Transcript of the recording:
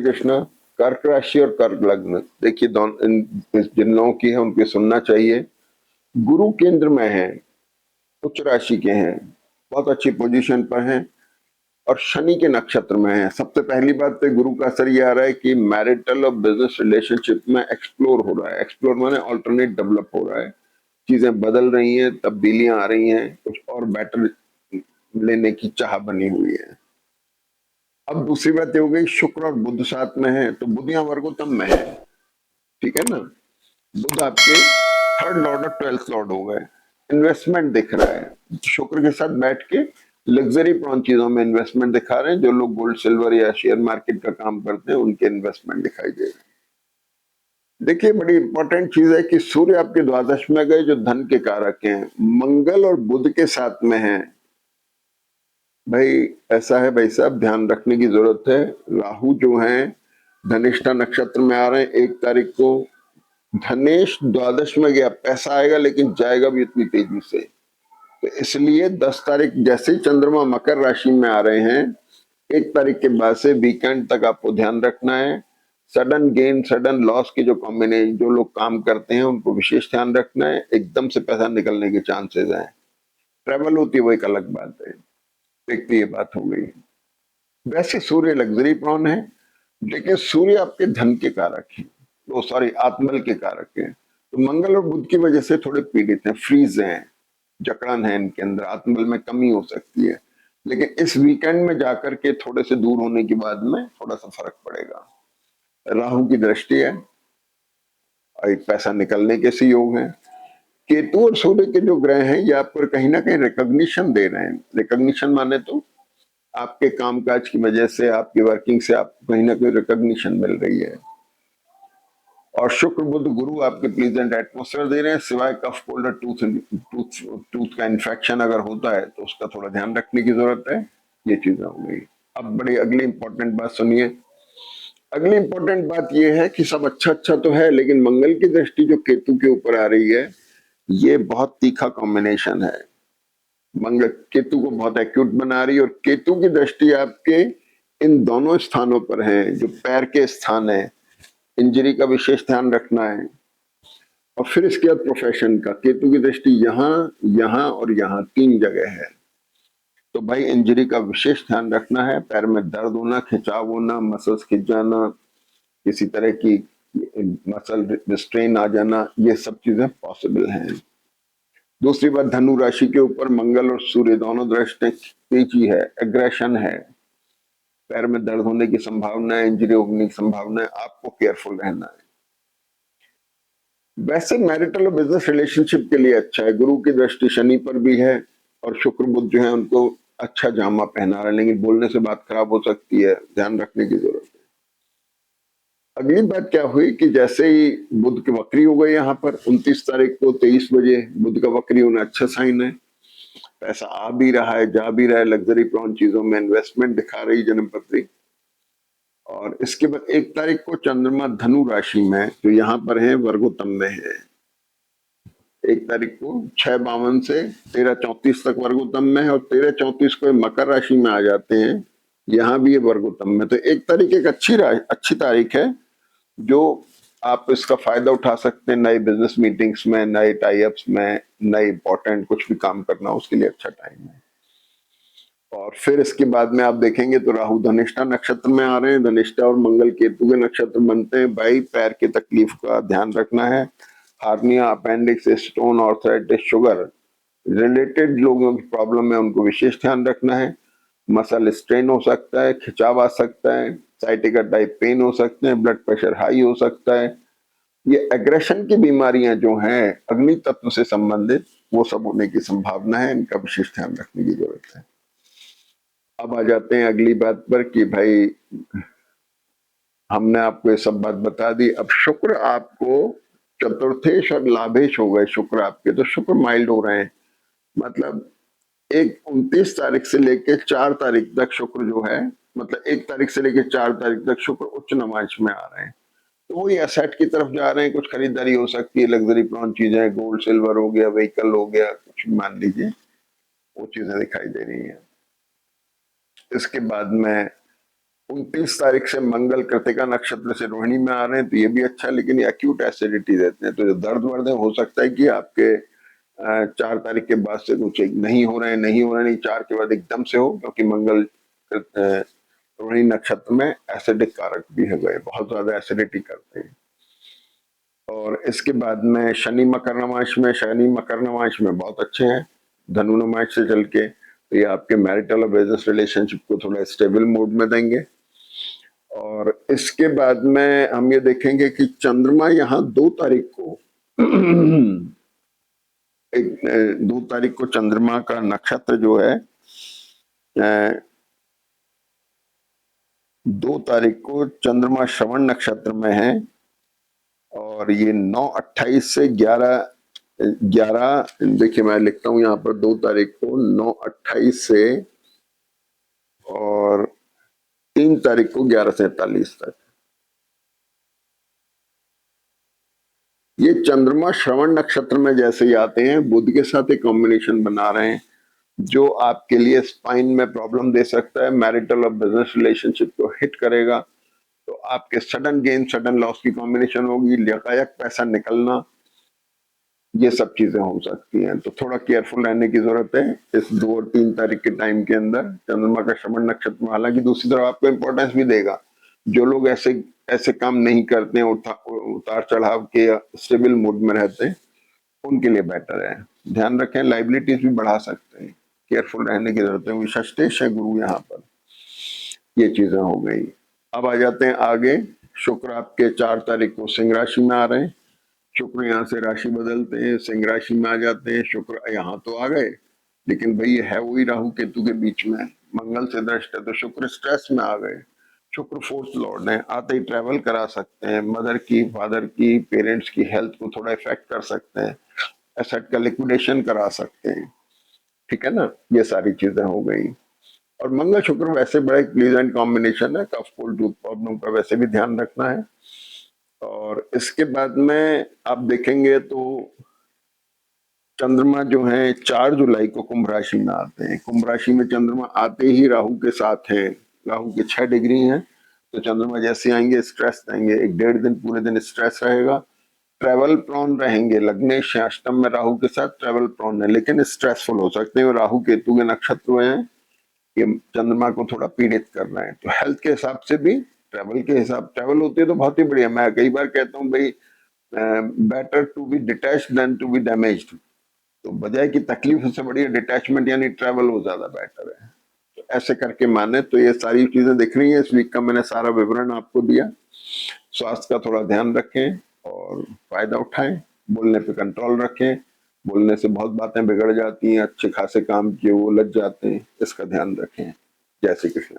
कृष्णा। कर्क राशि और कर्क लग्न, देखिए जिन लोगों की है उनके सुनना चाहिए। गुरु केंद्र में है, उच्च राशि के हैं, बहुत अच्छी पोजीशन पर हैं और शनि के नक्षत्र में है। सबसे पहली बात तो गुरु का असर ये आ रहा है कि मैरिटल और बिजनेस रिलेशनशिप में एक्सप्लोर हो रहा है। एक्सप्लोर माने ऑल्टरनेट डेवलप हो रहा है, चीजें बदल रही हैं, तब्दीलियां आ रही हैं, कुछ और बेटर लेने की चाह बनी हुई है। अब दूसरी बात ये हो गई, शुक्र और बुध साथ में है तो बुध यहाँ वर्गोत्तम में है, ठीक है ना। बुध आपके थर्ड लॉर्ड और ट्वेल्थ लॉर्ड हो गए। इन्वेस्टमेंट दिख रहा है, शुक्र के साथ बैठ के लग्जरी प्रॉन चीजों में इन्वेस्टमेंट दिखा रहे हैं। जो लोग गोल्ड सिल्वर या शेयर मार्केट का काम करते हैं उनके इन्वेस्टमेंट दिखाई दे रहे हैं। देखिए बड़ी इंपॉर्टेंट चीज है कि सूर्य आपके द्वादश में गए जो धन के कारक हैं, मंगल और बुध के साथ में है। भाई ऐसा है भाई साहब, ध्यान रखने की जरूरत है। राहु जो है धनिष्ठा नक्षत्र में आ रहे हैं 1 तारीख को। धनेश द्वादश में गया, पैसा आएगा लेकिन जाएगा भी इतनी तेजी से। तो इसलिए 10 तारीख जैसे ही चंद्रमा मकर राशि में आ रहे हैं, 1 तारीख के बाद से वीकेंड तक आपको ध्यान रखना है। सडन गेन सडन लॉस की जो कॉम्बिनेशन, जो लोग काम करते हैं उनको विशेष ध्यान रखना है। एकदम से पैसा निकलने के चांसेस हैं। ट्रेवल होती है वो एक अलग बात है। देखते ये बात हो गई। वैसे सूर्य लग्जरी प्रॉन है, लेकिन सूर्य आपके धन के कारक है, वो सॉरी आत्मबल के कारक है। तो मंगल और बुध की वजह से थोड़े पीड़ित हैं, फ्रीज हैं, जकड़न है इनके अंदर, आत्मबल में कमी हो सकती है। लेकिन इस वीकेंड में जाकर के थोड़े से दूर होने के बाद में थोड़ा सा फर्क पड़ेगा। राहु की दृष्टि है और एक पैसा निकलने के से योग है। केतु और सूर्य के जो ग्रह हैं ये आपको कहीं ना कहीं रिकॉग्निशन दे रहे हैं। रिकॉग्निशन माने तो आपके कामकाज की वजह से, आपकी वर्किंग से आपको कहीं ना कहीं रिकॉग्निशन मिल रही है। और शुक्र बुध गुरु आपके प्लीजेंट एटमोस्फेयर दे रहे हैं, सिवाय कफ कोल्ड और टूथ का इन्फेक्शन अगर होता है तो उसका थोड़ा ध्यान रखने की जरूरत है। ये चीजें हो गई। अब बड़ी अगली इंपॉर्टेंट बात सुनिए। अगली इंपॉर्टेंट बात यह है कि सब अच्छा अच्छा तो है, लेकिन मंगल की दृष्टि जो केतु के ऊपर आ रही है, ये बहुत तीखा कॉम्बिनेशन है। मंगल केतु को बहुत एक्यूट बना रही है, और केतु की दृष्टि आपके इन दोनों स्थानों पर है जो पैर के स्थान है। इंजरी का विशेष ध्यान रखना है। और फिर इसके बाद प्रोफेशन का, केतु की दृष्टि यहाँ, यहाँ और यहाँ 3 जगह है। तो भाई इंजरी का विशेष ध्यान रखना है। पैर में दर्द होना, खिंचाव होना, मसल्स खिंच जाना, किसी तरह की मसल स्ट्रेन आ जाना, ये सब चीजें पॉसिबल हैं। दूसरी बात, धनु राशि के ऊपर मंगल और सूर्य दोनों दृष्टि तेजी है, एग्रेशन है, पैर में दर्द होने की संभावना है, इंजरी होने की संभावना है। आपको केयरफुल रहना है। वैसे मैरिटल और बिजनेस रिलेशनशिप के लिए अच्छा है। गुरु की दृष्टि शनि पर भी है और शुक्र बुध जो है उनको अच्छा जामा पहना रहा है, लेकिन बोलने से बात खराब हो सकती है, ध्यान रखने की जरूरत है। अगली बात क्या हुई कि जैसे ही बुध की वक्री हो गई यहाँ पर 29 तारीख को 23 बजे, बुध का वक्री होना अच्छा साइन है। पैसा आ भी रहा है, जा भी रहा है, लग्जरी प्रॉन चीजों में इन्वेस्टमेंट दिखा रही जन्म पत्री। और इसके बाद 1 तारीख को चंद्रमा धनु राशि में जो यहाँ पर है वर्गोत्तम में है। 1 तारीख को 6:52 से 13:34 तक वर्गोत्तम में है, और 13:34 को मकर राशि में आ जाते हैं, यहाँ भी ये वर्गोत्तम में। तो 1 तारीख एक अच्छी तारीख है जो आप इसका फायदा उठा सकते हैं। नए बिजनेस मीटिंग्स में, नए टाई अप्स में, नए इंपॉर्टेंट कुछ भी काम करना, उसके लिए अच्छा टाइम है। और फिर इसके बाद में आप देखेंगे तो राहु धनिष्ठा नक्षत्र में आ रहे हैं। धनिष्ठा और मंगल केतु के नक्षत्र बनते हैं। भाई पैर की तकलीफ का ध्यान रखना है। Hernia, appendix, stone, arthritis, sugar related लोगों की प्रॉब्लम है, उनको विशेष ध्यान रखना है। मसल स्ट्रेन हो सकता है, खिंचाव आ सकता है, साइटिका टाइप पेन हो सकते हैं, ब्लड प्रेशर हाई हो सकता है। ये एग्रेशन की बीमारियां जो हैं अग्नि तत्व से संबंधित, वो सब होने की संभावना है। इनका विशेष ध्यान रखने की जरूरत है। अब आ जाते हैं अगली बात पर कि भाई हमने आपको ये सब बात बता दी। अब शुक्र आपको चतुर्थेश और लाभेश हो गए शुक्र आपके, तो शुक्र माइल्ड हो रहे हैं। मतलब 29 तारीख से लेके 4 तारीख तक शुक्र जो है, मतलब 1 तारीख से लेके 4 तारीख तक शुक्र उच्च नमाज में आ रहे हैं। तो वही एसेट की तरफ जा रहे हैं। कुछ खरीदारी हो सकती है, लग्जरी प्रॉन चीजें, गोल्ड सिल्वर हो गया, व्हीकल हो गया, कुछ मान लीजिए, वो चीजें दिखाई दे रही हैं। इसके बाद में 29 तारीख से मंगल कृतिका नक्षत्र से रोहिणी में आ रहे हैं, तो ये भी अच्छा है, लेकिन ये एक्यूट एसिडिटी देते हैं। तो जो दर्द वर्द है, हो सकता है कि आपके 4 तारीख के बाद से कुछ नहीं हो रहे हैं, नहीं हो रहे नहीं, 4 के बाद एकदम से हो, क्योंकि मंगल रोहिणी नक्षत्र में एसिडिक कारक भी है, गए बहुत ज्यादा एसिडिटी करते हैं। और इसके बाद में शनि मकर नवांश में, शनि मकर नवांश में बहुत अच्छे हैं, धनु नवांश से चल के, तो ये आपके मैरिटल और बिजनेस रिलेशनशिप को थोड़ा स्टेबल मोड में देंगे। और इसके बाद में हम ये देखेंगे कि चंद्रमा यहाँ 2 तारीख को 2 तारीख को चंद्रमा का नक्षत्र जो है 2 तारीख को चंद्रमा श्रवण नक्षत्र में है, और ये 9:28 से 11 देखिए मैं लिखता हूं यहाँ पर 2 तारीख को 9:28 से और 3 तारीख को 11:43 तक। ये चंद्रमा श्रवण नक्षत्र में जैसे ही आते हैं, बुध के साथ एक कॉम्बिनेशन बना रहे हैं, जो आपके लिए स्पाइन में प्रॉब्लम दे सकता है, मैरिटल और बिजनेस रिलेशनशिप को हिट करेगा। तो आपके सडन गेन सडन लॉस की कॉम्बिनेशन होगी, यकायक पैसा निकलना, ये सब चीजें हो सकती हैं। तो थोड़ा केयरफुल रहने की जरूरत है इस 2 और 3 तारीख के टाइम के अंदर चंद्रमा का श्रवण नक्षत्र में। हालांकि दूसरी तरफ आपको इंपॉर्टेंस भी देगा, जो लोग ऐसे ऐसे काम नहीं करते हैं, उतार चढ़ाव के स्टेबल मूड में रहते हैं, उनके लिए बेटर है। ध्यान रखें, लाइबिलिटीज भी बढ़ा सकते हैं, केयरफुल रहने की जरूरत है। विशेषतेश है गुरु यहाँ पर, ये चीजें हो गई। अब आ जाते हैं आगे। शुक्र आपके 4 तारीख को सिंह राशि में आ रहे हैं। शुक्र यहाँ से राशि बदलते हैं, सिंह राशि में आ जाते हैं। शुक्र यहाँ तो आ गए, लेकिन भाई है वही राहु केतु के बीच में, मंगल से दृष्ट है, तो शुक्र स्ट्रेस में आ गए। शुक्र फोर्थ लॉर्ड है, आते ही ट्रेवल करा सकते हैं, मदर की, फादर की, पेरेंट्स की हेल्थ को थोड़ा इफेक्ट कर सकते हैं, एसेट का लिक्विडेशन करा सकते हैं, ठीक है ना। ये सारी चीजें हो गई। और मंगल शुक्र वैसे बड़ा एक प्लीजेंट कॉम्बिनेशन है, कफ कोल्ड टूथ प्रॉब्लम का वैसे भी ध्यान रखना है। और इसके बाद में आप देखेंगे तो चंद्रमा जो है 4 जुलाई को कुंभ राशि में आते हैं। कुंभ राशि में चंद्रमा आते ही राहु के साथ है, राहु के 6 डिग्री हैं, तो चंद्रमा जैसे आएंगे स्ट्रेस देंगे, 1-1.5 दिन पूरे दिन स्ट्रेस रहेगा, ट्रेवल प्रॉन रहेंगे। लग्नेश है, अष्टम में राहु के साथ ट्रेवल प्रॉन है, लेकिन स्ट्रेसफुल हो सकते हैं। राहु केतु के नक्षत्र हैं, ये चंद्रमा को थोड़ा पीड़ित कर रहे हैं। तो हेल्थ के हिसाब से भी, ट्रेवल के हिसाब, ट्रेवल होती है तो बहुत ही बढ़िया। मैं कई बार कहता हूँ भाई, better to be detached than to be damaged, तो बजाय की तकलीफ से बढ़िया डिटैचमेंट यानी ट्रैवल वो ज्यादा बेटर है। तो ऐसे करके माने तो ये सारी चीजें दिख रही हैं। इस वीक का मैंने सारा विवरण आपको दिया। स्वास्थ्य का थोड़ा ध्यान रखें और फायदा उठाएं, बोलने पे कंट्रोल रखें, बोलने से बहुत बातें बिगड़ जाती हैं, अच्छे खासे काम जो वो लग जाते हैं, इसका ध्यान रखें। जय श्री कृष्ण।